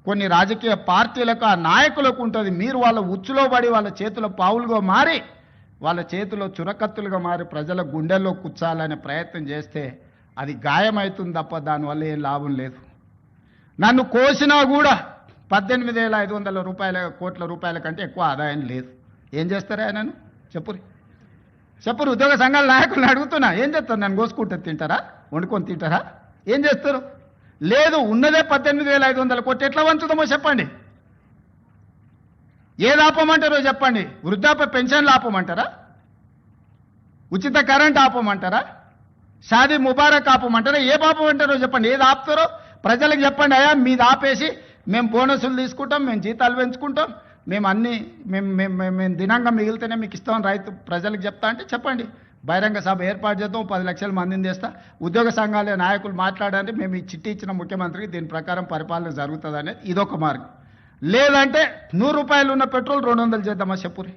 కొన్ని రాజకీయ పార్టీలకు ఆ నాయకులకు ఉంటుంది. మీరు వాళ్ళ ఉచ్చులో పడి వాళ్ళ చేతిలో పావులుగా మారి వాళ్ళ చేతిలో చురకత్తులుగా మారి ప్రజల గుండెల్లో కూర్చాలనే ప్రయత్నం చేస్తే అది గాయమవుతుంది తప్ప దానివల్ల ఏం లాభం లేదు. నన్ను కోసినా కూడా 18,500 కోట్ల రూపాయల కంటే ఎక్కువ ఆదాయం లేదు. ఏం చేస్తారా నన్ను చెప్పురు ఉద్యోగ సంఘాల నాయకులను అడుగుతున్నా, ఏం చేస్తారు? నన్ను కోసుకుంటే తింటారా? వండుకొని తింటారా? ఏం చేస్తారు? లేదు, ఉన్నదే 18,500 కోట్లు. ఎట్లా వంచుదామో చెప్పండి. ఏది ఆపమంటారో చెప్పండి. వృద్ధాప్య పెన్షన్లు ఆపమంటారా? ఉచిత కరెంట్ ఆపమంటారా? షాదీ ముబారక్ ఆపమంటారా? ఏ ఆపమంటారో చెప్పండి. ఏది ఆపుతారో ప్రజలకు చెప్పండి. అయ్యా మీది ఆపేసి మేము బోనసులు తీసుకుంటాం, మేము జీతాలు పెంచుకుంటాం, మేము అన్నీ మేము దినంగా మిగిలితేనే మీకు ఇస్తామని రైతు ప్రజలకు చెప్తా అంటే చెప్పండి. బహిరంగ సభ ఏర్పాటు చేద్దాం, 10 లక్షల మందిని చేస్తా. ఉద్యోగ సంఘాల నాయకులు మాట్లాడండి, మేము ఈ చిట్టి ఇచ్చిన ముఖ్యమంత్రికి దీని ప్రకారం పరిపాలన జరుగుతుంది అనేది ఇదొక మార్గం. లేదంటే 100 రూపాయలు ఉన్న పెట్రోల్ 200 చేద్దామా చెప్పురి.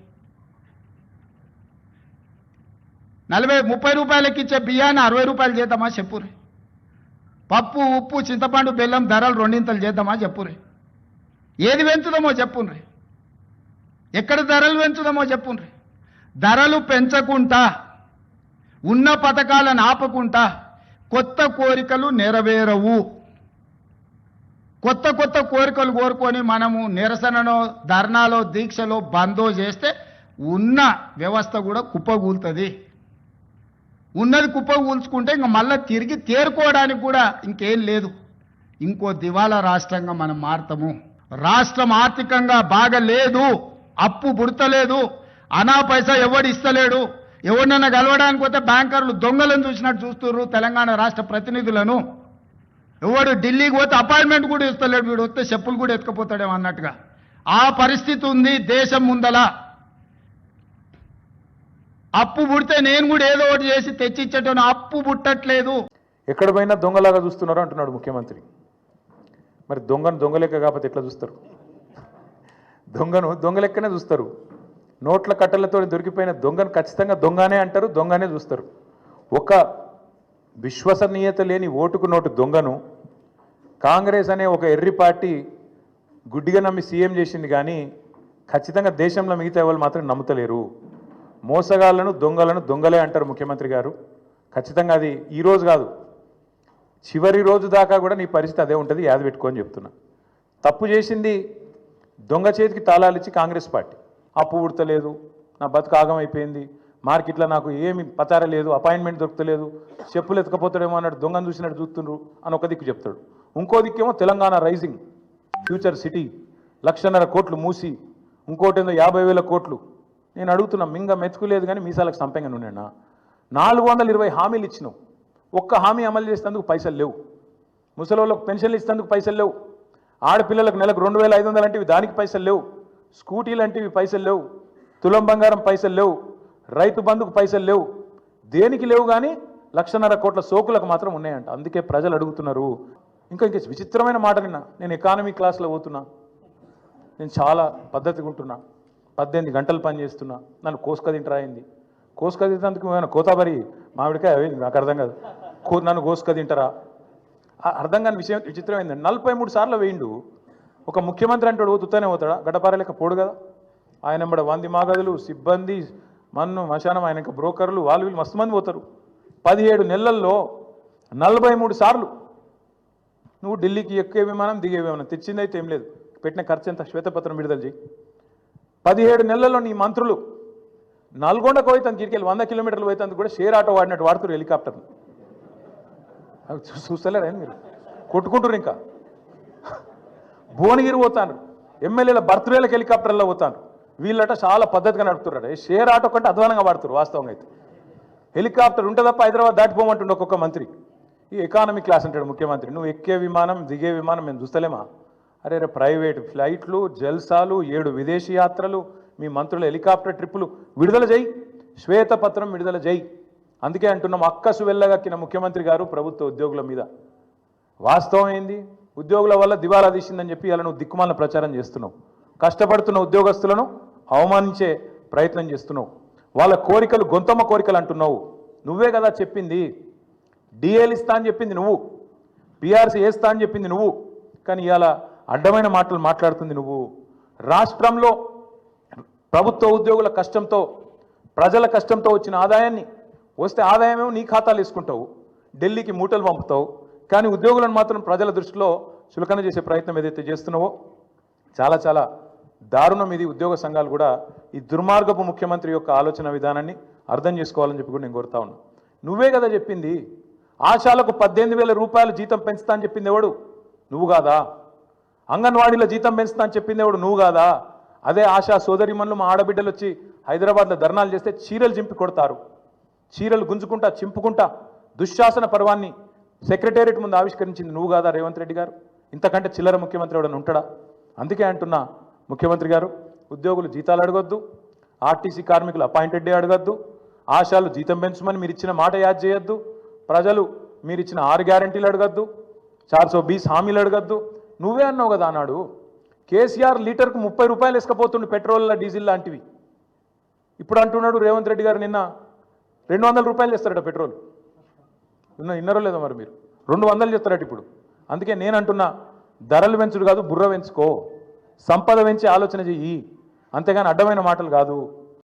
30 రూపాయలకి ఇచ్చే బియ్యాన్ని 60 రూపాయలు చేద్దామా చెప్పురి. పప్పు ఉప్పు చింతపండు బెల్లం ధరలు 2 చేద్దామా చెప్పురి. ఏది పెంచుదామో చెప్పుండ్రి. ఎక్కడ ధరలు పెంచుదామో చెప్పుండ్రి. ధరలు పెంచకుండా ఉన్న పథకాలను ఆపకుండా కొత్త కోరికలు నెరవేరవు. కొత్త కోరికలు కోరుకొని మనము నిరసనలో ధర్నాలో దీక్షలో బందో చేస్తే ఉన్న వ్యవస్థ కూడా కుప్పగూలుతుంది. ఉన్నది కుప్పగూల్చుకుంటే ఇంకా మళ్ళీ తిరిగి తేరుకోవడానికి కూడా ఇంకేం లేదు. ఇంకో దివాలా రాష్ట్రంగా మనం మారుతాము. రాష్ట్రం ఆర్థికంగా బాగా లేదు, అప్పు పుడతలేదు, అనా పైసా ఎవడు ఇస్తలేడు. ఎవరినైనా కలవడానికి పోతే బ్యాంకర్లు దొంగలను చూసినట్టు చూస్తున్నారు తెలంగాణ రాష్ట్ర ప్రతినిధులను. ఎవడు ఢిల్లీకి పోతే అపాయింట్మెంట్ కూడా ఇస్తలేడు, వీడు వస్తే చెప్పులు కూడా ఎత్తుకపోతాడేమో అన్నట్టుగా ఆ పరిస్థితి ఉంది దేశం ముందల. అప్పు పుడితే నేను కూడా ఏదో ఒకటి చేసి తెచ్చిచ్చేటోను, అప్పు పుట్టట్లేదు. ఎక్కడ పోయినా దొంగలాగా చూస్తున్నారు అంటున్నాడు ముఖ్యమంత్రి. మరి దొంగ లెక్క కాకపోతే ఎట్లా చూస్తారు? దొంగ లెక్కనే చూస్తారు. నోట్ల కట్టలతో దొరికిపోయిన దొంగను ఖచ్చితంగా దొంగనే అంటారు, దొంగనే చూస్తారు. ఒక విశ్వసనీయత లేని ఓటుకు నోటు దొంగను కాంగ్రెస్ అనే ఒక ఎర్రి పార్టీ గుడ్డిగా నమ్మి సీఎం చేసింది, కానీ ఖచ్చితంగా దేశంలో మిగతా వాళ్ళు మాత్రం నమ్ముతలేరు. మోసగాళ్లను దొంగలను దొంగలే అంటారు ముఖ్యమంత్రి గారు. ఖచ్చితంగా అది ఈరోజు కాదు, చివరి రోజు దాకా కూడా నీ పరిస్థితి అదే ఉంటుంది, యాద పెట్టుకోని చెప్తున్నా. తప్పు చేసింది దొంగ చేతికి తాళాలు ఇచ్చి కాంగ్రెస్ పార్టీ. అప్పు ఉడతలేదు, నా బతుకు ఆగమైపోయింది, మార్కెట్లో నాకు ఏమి పతార లేదు, అపాయింట్మెంట్ దొరకలేదు, చెప్పులు ఎత్తుకపోతాడేమో అన్నట్టు దొంగను చూసినట్టు చూస్తుండ్రు అని ఒక దిక్కు చెప్తాడు. ఇంకో దిక్కేమో తెలంగాణ రైజింగ్ ఫ్యూచర్ సిటీ 1,50,000 కోట్లు మూసి, ఇంకోటేందో 50,000 కోట్లు. నేను అడుగుతున్నా, మింగ మెతుకులేదు కానీ మీసాలకు సంపెంగా ఉన్నాయన్నా. 420 హామీలు ఇచ్చినావు, ఒక్క హామీ అమలు చేసేందుకు పైసలు లేవు. ముసలోళ్ళకు పెన్షన్లు ఇచ్చేందుకు పైసలు లేవు. ఆడపిల్లలకు నెలకు 2,500 అంటివి దానికి పైసలు లేవు. స్కూటీలు అంటివి పైసలు లేవు. తులం బంగారం పైసలు లేవు. రైతు బంధుకు పైసలు లేవు. దేనికి లేవు, కానీ 1,50,000 కోట్ల సోకులకు మాత్రం ఉన్నాయంట. అందుకే ప్రజలు అడుగుతున్నారు. ఇంకా విచిత్రమైన మాట నిన్న నేను ఎకానమీ క్లాస్లో పోతున్నా, నేను చాలా పద్ధతిగా ఉంటున్నా, 18 గంటలు పని చేస్తున్నా, నన్ను కోసుక తింటరాయింది. కోసుక తింటేందుకు ఏమైనా కోతాబరి మామిడికాయ అయింది నాకు అర్థం కాదు. నన్ను కోసుక తింటారా అర్థం కాని విషయం. విచిత్రమైందండి, 43 సార్లు వేయిండు. ఒక ముఖ్యమంత్రి అంటాడు తుత్తనే పోతాడా? గడ్డపార లెక్క పోడు కదా. ఆయన వెంబడ 100 మాగదులు, సిబ్బంది, మన్ను మశానం, ఆయన బ్రోకర్లు, వాళ్ళు వీళ్ళు మస్తు మంది పోతారు. 17 నెలల్లో 43 సార్లు నువ్వు ఢిల్లీకి ఎక్కే విమానం దిగే విమానం తెచ్చిందైతే ఏం లేదు, పెట్టిన ఖర్చు ఎంత శ్వేతపత్రం విడుదల చేయి. 17 నెలల్లో నీ మంత్రులు నల్గొండకు పోయితే కిరికెళ్ళి 100 కిలోమీటర్లు పోయితే కూడా షేర్ ఆటో వాడినట్టు వాడుతున్నారు హెలికాప్టర్ని. చూస్తలేరా మీరు? కొట్టుకుంటారు. ఇంకా భువనగిరి పోతాను, ఎమ్మెల్యేల బర్త్డేలకు హెలికాప్టర్లో పోతాను. వీళ్ళట చాలా పద్ధతిగా నడుపుతున్నారు. షేర్ ఆటో కంటే అధ్వానంగా వాడుతారు వాస్తవంగా అయితే. హెలికాప్టర్ ఉంటే తప్ప హైదరాబాద్ దాటిపోమంటుండే ఒక్కొక్క మంత్రి. ఈ ఎకానమీ క్లాస్ అంటాడు ముఖ్యమంత్రి. నువ్వు ఎక్కే విమానం దిగే విమానం మేము చూస్తలేమా? అరే ప్రైవేట్ ఫ్లైట్లు, జల్సాలు, 7 విదేశీ యాత్రలు, మీ మంత్రుల హెలికాప్టర్ ట్రిప్పులు విడుదల చేయి, శ్వేతపత్రం విడుదల చేయి. అందుకే అంటున్నాం, అక్కసు వెళ్ళగక్కిన ముఖ్యమంత్రి గారు ప్రభుత్వ ఉద్యోగుల మీద. వాస్తవం ఏంది? ఉద్యోగుల వల్ల దివాలా తీసిందని చెప్పి ఇలా నువ్వు దిక్కుమాల ప్రచారం చేస్తున్నావు. కష్టపడుతున్న ఉద్యోగస్తులను అవమానించే ప్రయత్నం చేస్తున్నావు. వాళ్ళ కోరికలు గొంతమ్మ కోరికలు అంటున్నావు. నువ్వే కదా చెప్పింది. డిఏలు ఇస్తా అని చెప్పింది నువ్వు, పిఆర్సీ వేస్తా అని చెప్పింది నువ్వు. కానీ ఇవాళ అడ్డమైన మాటలు మాట్లాడుతుంది నువ్వు. రాష్ట్రంలో ప్రభుత్వ ఉద్యోగుల కష్టంతో ప్రజల కష్టంతో వచ్చిన ఆదాయాన్ని వస్తే ఆదాయమేమో నీ ఖాతాలు వేసుకుంటావు, ఢిల్లీకి మూటలు పంపుతావు, కానీ ఉద్యోగులను మాత్రం ప్రజల దృష్టిలో చులకన చేసే ప్రయత్నం ఏదైతే చేస్తున్నావో చాలా చాలా దారుణం ఇది. ఉద్యోగ సంఘాలు కూడా ఈ దుర్మార్గపు ముఖ్యమంత్రి యొక్క ఆలోచన విధానాన్ని అర్థం చేసుకోవాలని చెప్పి కూడా నేను కోరుతా ఉన్నా. నువ్వే కదా చెప్పింది ఆశాలకు 18,000 రూపాయలు జీతం పెంచుతా అని చెప్పింది ఎవడు? నువ్వు కాదా? అంగన్వాడీలో జీతం పెంచుతా అని చెప్పింది ఎవడు? నువ్వు కాదా? అదే ఆశా సోదరిమణులు మా ఆడబిడ్డలు వచ్చి హైదరాబాద్లో ధర్నాలు చేస్తే చీరలు చింపి కొడతారు, చీరలు గుంజుకుంటా చింపుకుంటా దుశ్శాసన పర్వాన్ని సెక్రటేరియట్ ముందు ఆవిష్కరించింది నువ్వు కాదా రేవంత్ రెడ్డి గారు? ఇంతకంటే చిల్లర ముఖ్యమంత్రి ఎవడన్నా ఉంటాడా? అందుకే అంటున్నా ముఖ్యమంత్రి గారు, ఉద్యోగులు జీతాలు అడగొద్దు, ఆర్టీసీ కార్మికులు అపాయింటెడ్ డే అడగద్దు, ఆశాలు జీతం పెంచమని మీరు ఇచ్చిన మాట యాద్ చేయొద్దు, ప్రజలు మీరు ఇచ్చిన 6 గ్యారంటీలు అడగద్దు, 420 హామీలు అడగద్దు. నువ్వే అన్నావు కదా ఆనాడు కేసీఆర్ లీటర్కు 30 రూపాయలు వేసుకపోతుండు పెట్రోల్ డీజిల్ లాంటివి. ఇప్పుడు అంటున్నాడు రేవంత్ రెడ్డి గారు నిన్న 200 రూపాయలు చేస్తారట పెట్రోల్. ఇన్నరో లేదో మరి మీరు 200 చేస్తారట ఇప్పుడు. అందుకే నేను అంటున్నా ధరలు పెంచుడు కాదు, బుర్ర పెంచుకో, సంపద పెంచి ఆలోచన చెయ్యి, అంతేగాని అడ్డమైన మాటలు కాదు.